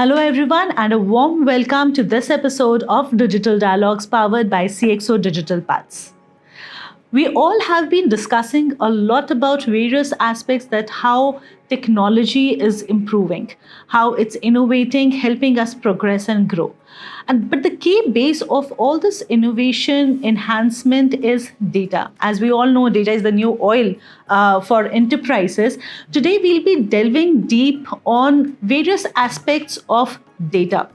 Hello, everyone, and a warm welcome to this episode of Digital Dialogues powered by CXO Digital Paths. We all have been discussing a lot about various aspects that how technology is improving, how it's innovating, helping us progress and grow. And but the key base of all this innovation enhancement is data. As we all know, data is the new oil for enterprises. Today, we'll be delving deep on various aspects of data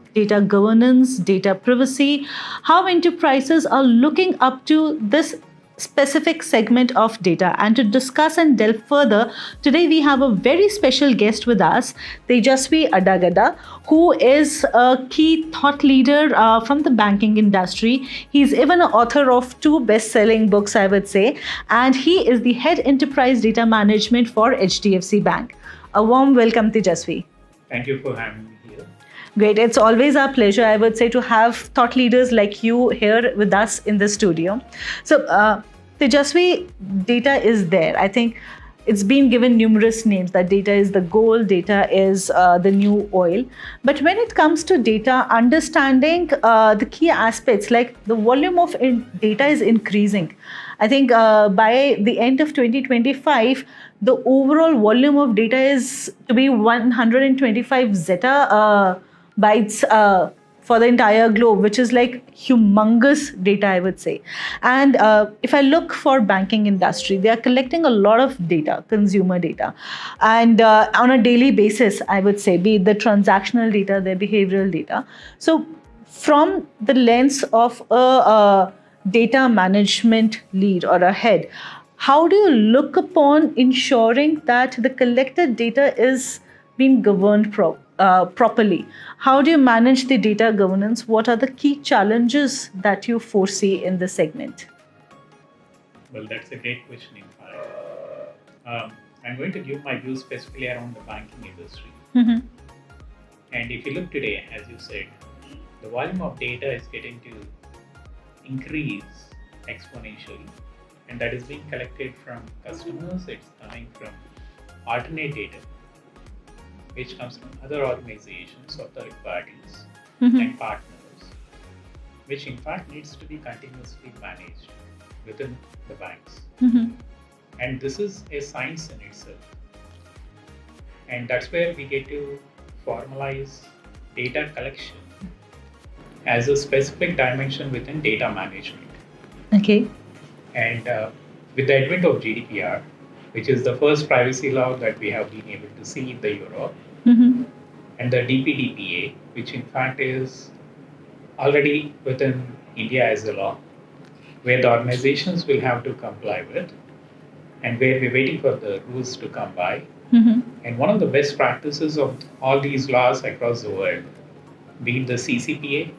governance, data privacy, how enterprises are looking up to this specific segment of data. And to discuss and delve further, today we have a very special guest with us, Tejasvi Adagada, who is a key thought leader from the banking industry. He's even an author of two best-selling books, I would say, and he is the head enterprise data management for HDFC Bank. A warm welcome, Tejasvi. Thank you for having me here. Great. It's always our pleasure, I would say, to have thought leaders like you here with us in the studio. So, Tejasvi, data is there. I think it's been given numerous names that data is the gold, data is the new oil. But when it comes to data, understanding the key aspects like the volume of data is increasing. I think by the end of 2025, the overall volume of data is to be 125 zettabytes for the entire globe, which is like humongous data, I would say. And if I look for banking industry, they are collecting a lot of data, consumer data, and on a daily basis, I would say, be it the transactional data, their behavioral data. So from the lens of a data management lead or a head, how do you look upon ensuring that the collected data is being governed properly? How do you manage the data governance? What are the key challenges that you foresee in this segment? Well, that's a great question, in fact. I'm going to give my views specifically around the banking industry. Mm-hmm. And if you look today, as you said, the volume of data is getting to increase exponentially. And that is being collected from customers, it's coming from alternate data, which comes from other organizations or third parties and partners, which in fact needs to be continuously managed within the banks. And this is a science in itself. And that's where we get to formalize data collection as a specific dimension within data management. Okay. And with the advent of GDPR, which is the first privacy law that we have been able to see in the Europe, and the DPDP Act, which in fact is already within India as a law, where the organizations will have to comply with, and where we're waiting for the rules to come by. And one of the best practices of all these laws across the world, be it the CCPA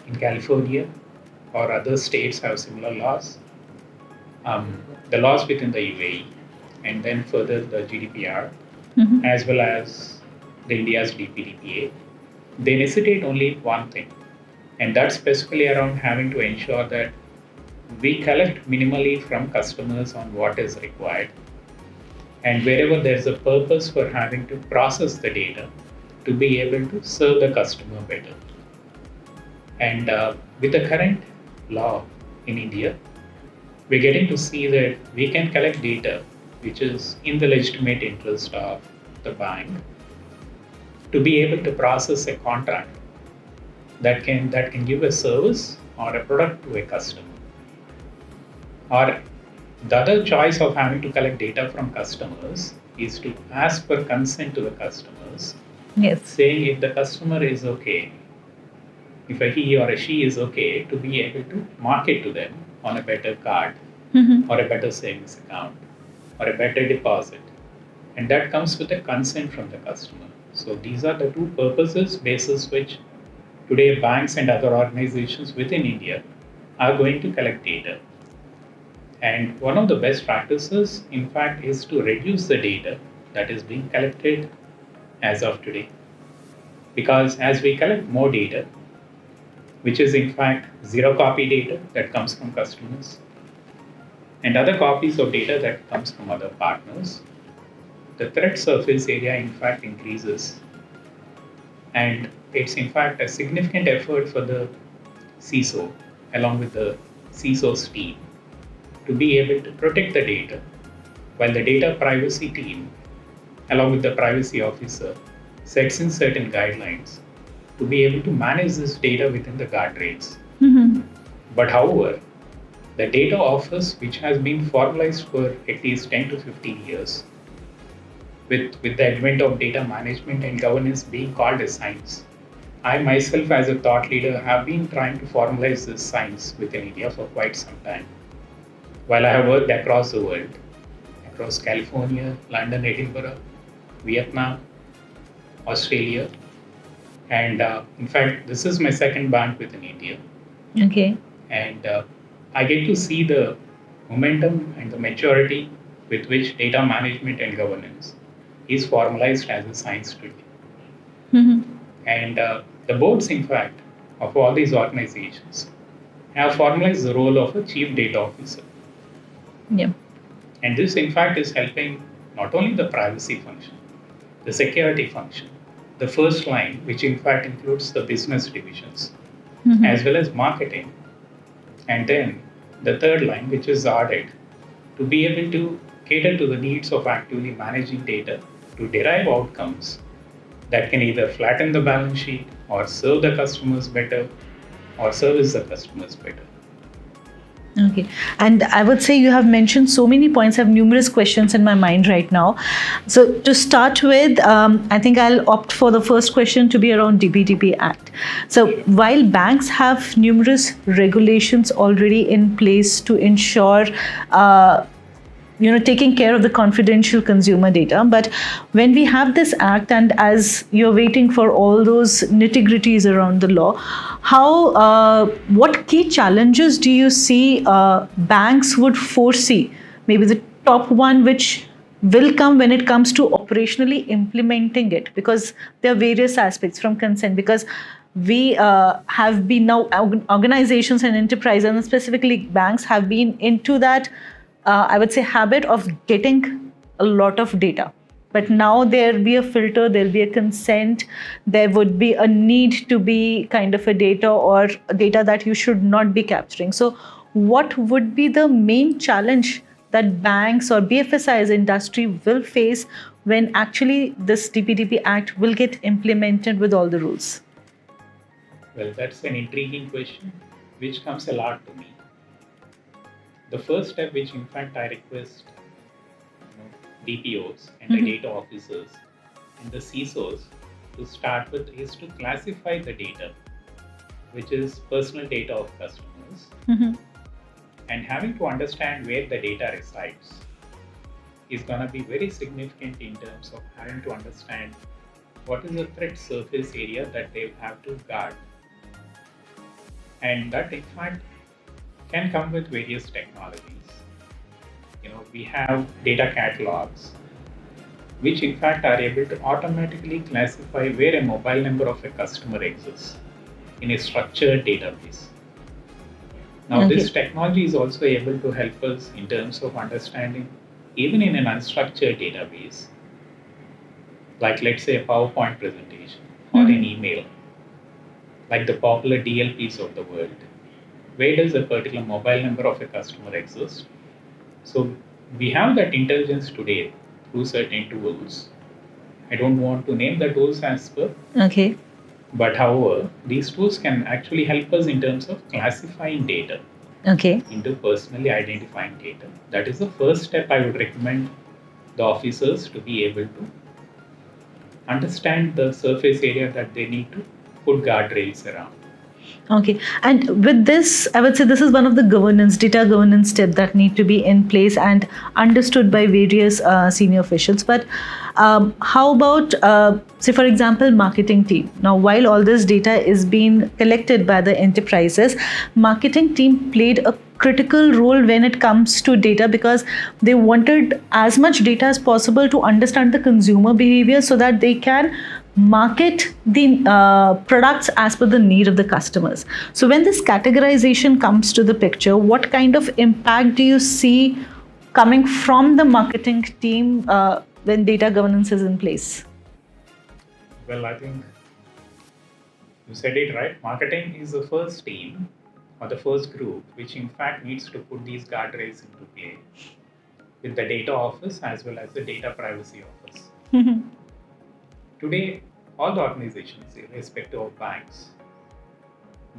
in California or other states have similar laws, the laws within the UAE, and then further the GDPR, as well as the India's DPDP, they necessitate only one thing, and that's specifically around having to ensure that we collect minimally from customers on what is required, and wherever there's a purpose for having to process the data to be able to serve the customer better. And with the current law in India, we're getting to see that we can collect data which is in the legitimate interest of the bank to be able to process a contract that can give a service or a product to a customer. Or the other choice of having to collect data from customers is to ask for consent to the customers. Yes. Saying if the customer is okay, if a he or a she is okay, to be able to market to them on a better card or a better savings account or a better deposit. And that comes with a consent from the customer. So these are the two purposes basis which today banks and other organizations within India are going to collect data. And one of the best practices, in fact, is to reduce the data that is being collected as of today. Because as we collect more data, which is in fact zero copy data that comes from customers, and other copies of data that comes from other partners, the threat surface area in fact increases And it's in fact a significant effort for the CISO, along with the CISO's team, to be able to protect the data, while the data privacy team, along with the privacy officer, sets in certain guidelines to be able to manage this data within the guardrails. But however, the data office, which has been formalized for at least 10 to 15 years, with the advent of data management and governance being called as science, I myself, as a thought leader, have been trying to formalize this science within India for quite some time. While I have worked across the world, across California, London, Edinburgh, Vietnam, Australia, and in fact, this is my second bank within India. Okay. And I get to see the momentum and the maturity with which data management and governance is formalized as a science today. And the boards, in fact, of all these organizations have formalized the role of a chief data officer. Yeah. And this, in fact, is helping not only the privacy function, the security function, the first line, which in fact includes the business divisions, as well as marketing, and then the third line, which is audit, to be able to cater to the needs of actively managing data to derive outcomes that can either flatten the balance sheet or serve the customers better or service the customers better. Okay. And I would say you have mentioned so many points. I have numerous questions in my mind right now. So to start with, I think I'll opt for the first question to be around DPDP Act. So while banks have numerous regulations already in place to ensure taking care of the confidential consumer data. But when we have this act, and as you're waiting for all those nitty-gritties around the law, what key challenges do you see banks would foresee? Maybe the top one which will come when it comes to operationally implementing it, because there are various aspects from consent, because we have been now, organizations and enterprises, and specifically banks, have been into that I would say habit of getting a lot of data. But now there'll be a filter, there'll be a consent, there would be a need to be kind of a data or data that you should not be capturing. So what would be the main challenge that banks or BFSI's industry will face when actually this DPDP Act will get implemented with all the rules? Well, that's an intriguing question, which comes a lot to me. The first step, which in fact I request DPOs and the data officers and the CISOs to start with, is to classify the data, which is personal data of customers, and having to understand where the data resides is going to be very significant in terms of having to understand what is the threat surface area that they have to guard. And that in fact can come with various technologies. We have data catalogs, which in fact are able to automatically classify where a mobile number of a customer exists in a structured database. Now, this technology is also able to help us in terms of understanding, even in an unstructured database, like let's say a PowerPoint presentation or an email, like the popular DLPs of the world. Where does a particular mobile number of a customer exist? So we have that intelligence today through certain tools. I don't want to name the tools as per. Okay. But however, these tools can actually help us in terms of classifying data. Okay. Into personally identifying data. That is the first step I would recommend the officers to be able to understand the surface area that they need to put guardrails around. Okay. And with this, I would say this is one of the data governance steps that need to be in place and understood by various senior officials. But how about, say, for example, marketing team? Now, while all this data is being collected by the enterprises, marketing team played a critical role when it comes to data, because they wanted as much data as possible to understand the consumer behavior so that they can market the products as per the need of the customers. So when this categorization comes to the picture, what kind of impact do you see coming from the marketing team when data governance is in place? Well, I think You said it right. Marketing is the first team or the first group which, in fact, needs to put these guardrails into play with the data office as well as the data privacy office. Today, all the organizations, irrespective of banks,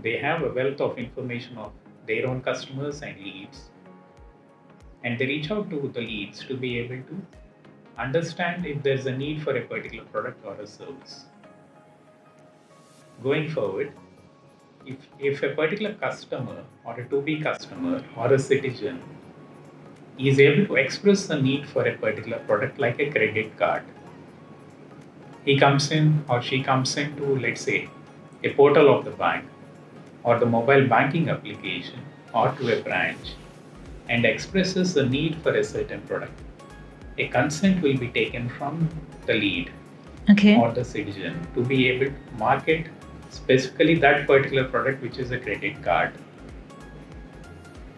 they have a wealth of information of their own customers and leads, and they reach out to the leads to be able to understand if there's a need for a particular product or a service. Going forward, if a particular customer or a to-be customer or a citizen is able to express the need for a particular product like a credit card, he comes in or she comes into, let's say, a portal of the bank or the mobile banking application or to a branch and expresses the need for a certain product. A consent will be taken from the lead or the citizen to be able to market specifically that particular product, which is a credit card.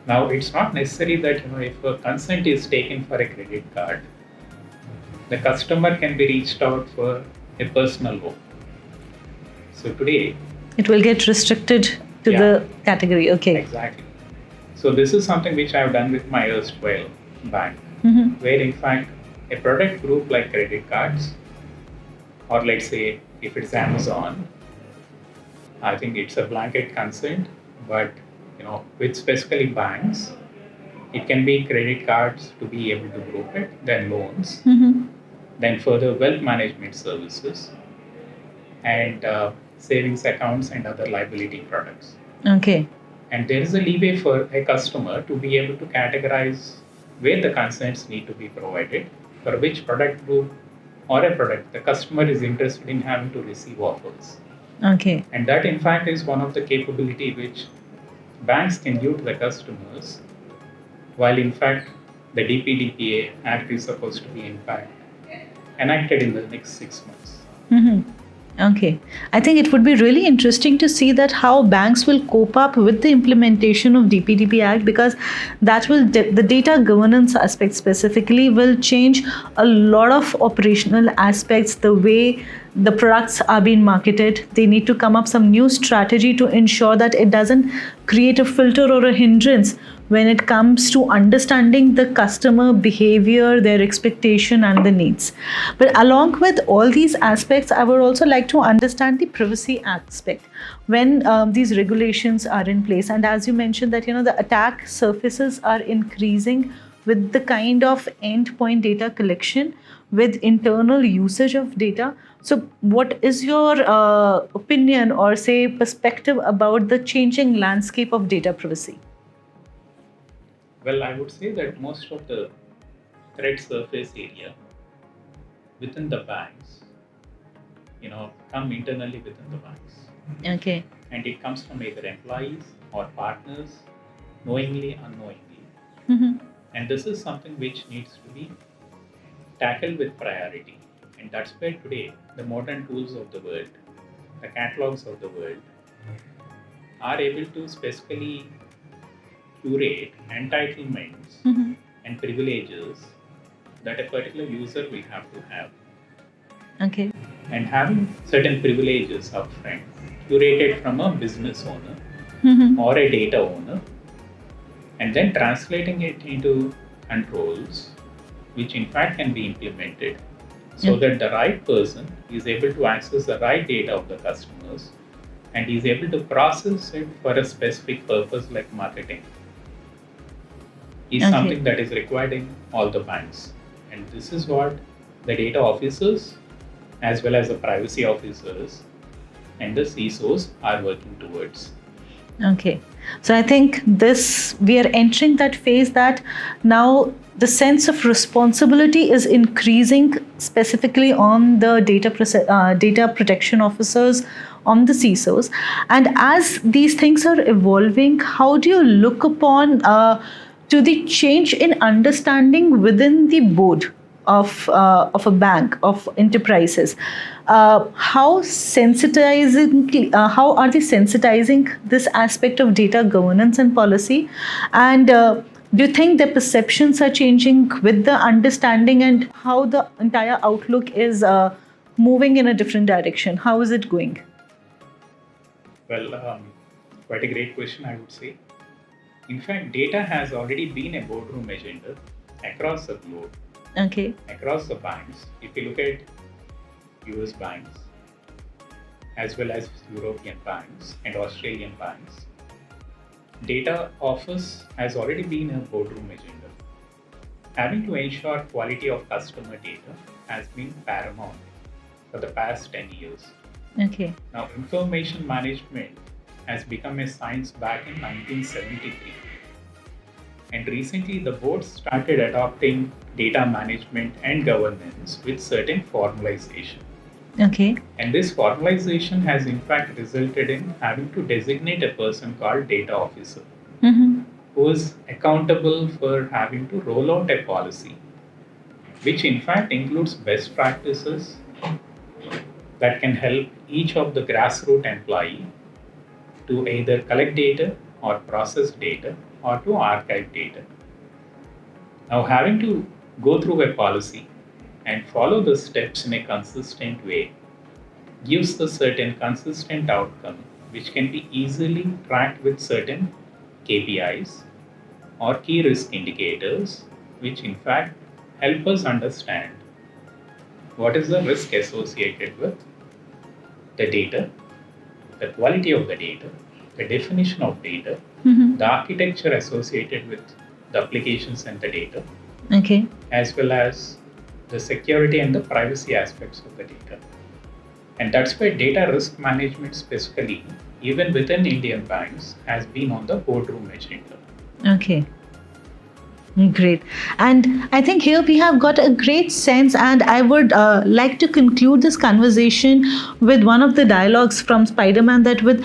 Now, it's not necessary that if a consent is taken for a credit card, the customer can be reached out for a personal loan. So today, it will get restricted to the category. Okay. Exactly. So this is something which I have done with my erstwhile bank, where in fact a product group like credit cards, or let's say if it's Amazon, I think it's a blanket consent, but with specifically banks, it can be credit cards to be able to group it, then loans, then further wealth management services, and savings accounts and other liability products. Okay. And there is a leeway for a customer to be able to categorize where the consents need to be provided, for which product group or a product the customer is interested in having to receive offers. Okay. And that, in fact, is one of the capability which banks can give to the customers, while in fact the DPDP Act is supposed to be in fact enacted in the next 6 months. Okay. I think it would be really interesting to see that how banks will cope up with the implementation of DPDP Act, because that will, the data governance aspect specifically will change a lot of operational aspects, the way the products are being marketed. They need to come up some new strategy to ensure that it doesn't create a filter or a hindrance when it comes to understanding the customer behavior, their expectation and the needs. But along with all these aspects, I would also like to understand the privacy aspect when these regulations are in place. And as you mentioned that, the attack surfaces are increasing with the kind of endpoint data collection, with internal usage of data. So what is your opinion or say perspective about the changing landscape of data privacy? Well, I would say that most of the threat surface area within the banks, come internally within the banks. Okay. And it comes from either employees or partners, knowingly, unknowingly. And this is something which needs to be tackled with priority. And that's where today the modern tools of the world, the catalogs of the world, are able to specifically curate entitlements and privileges that a particular user will have to have. Okay. And having certain privileges upfront, curated from a business owner or a data owner, and then translating it into controls, which in fact can be implemented so that the right person is able to access the right data of the customers and is able to process it for a specific purpose like marketing, is something that is required in all the banks. And this is what the data officers as well as the privacy officers and the CISOs are working towards. Okay. So I think we are entering that phase that now the sense of responsibility is increasing specifically on the data protection officers, on the CISOs. And as these things are evolving, how do you look upon to the change in understanding within the board of a bank, of enterprises? How are they sensitizing this aspect of data governance and policy? And do you think the perceptions are changing with the understanding, and how the entire outlook is moving in a different direction? How is it going? Well, quite a great question, I would say. In fact, data has already been a boardroom agenda across the globe, Okay. across the banks. If you look at US banks, as well as European banks and Australian banks, data office has already been a boardroom agenda. Having to ensure quality of customer data has been paramount for the past 10 years. Okay. Now, information management has become a science back in 1973. And recently, the board started adopting data management and governance with certain formalization. Okay. And this formalization has in fact resulted in having to designate a person called data officer Mm-hmm. who is accountable for having to roll out a policy, which in fact includes best practices that can help each of the grassroots employee to either collect data or process data or to archive data. Now, having to go through a policy and follow the steps in a consistent way gives a certain consistent outcome which can be easily tracked with certain KPIs or key risk indicators, which in fact help us understand what is the risk associated with the data, the quality of the data, the definition of data, Mm-hmm. the architecture associated with the applications and the data, Okay. as well as the security and the privacy aspects of the data. And that's why data risk management, specifically, even within Indian banks, has been on the boardroom agenda. Okay. Great. And I think here we have got a great sense, and I would like to conclude this conversation with one of the dialogues from Spider Man, that with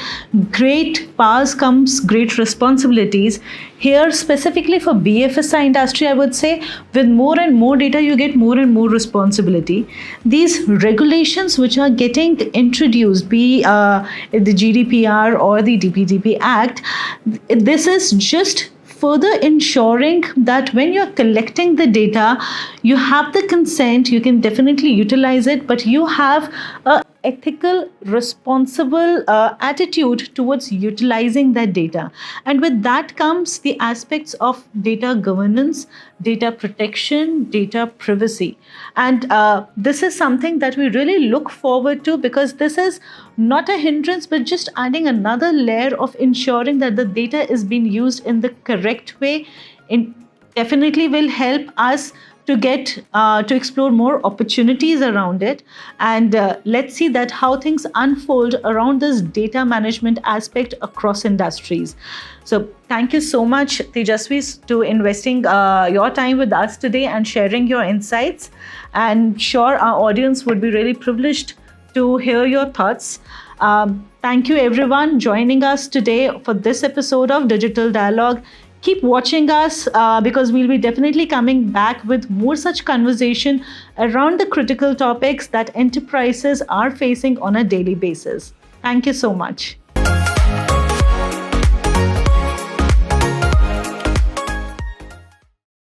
great powers comes great responsibilities. Here, specifically for BFSI industry, I would say with more and more data, you get more and more responsibility. These regulations which are getting introduced, be the GDPR or the DPDP Act, this is just further ensuring that when you're collecting the data, you have the consent, you can definitely utilize it, but you have a ethical, responsible attitude towards utilizing that data. And with that comes the aspects of data governance, data protection, data privacy. And this is something that we really look forward to, because this is not a hindrance, but just adding another layer of ensuring that the data is being used in the correct way. It definitely will help us to get to explore more opportunities around it. And let's see that how things unfold around this data management aspect across industries. So thank you so much, Tejasvi, to investing your time with us today and sharing your insights. And sure, our audience would be really privileged to hear your thoughts. Thank you, everyone, joining us today for this episode of Digital Dialogue. Keep watching us because we'll be definitely coming back with more such conversation around the critical topics that enterprises are facing on a daily basis. Thank you so much.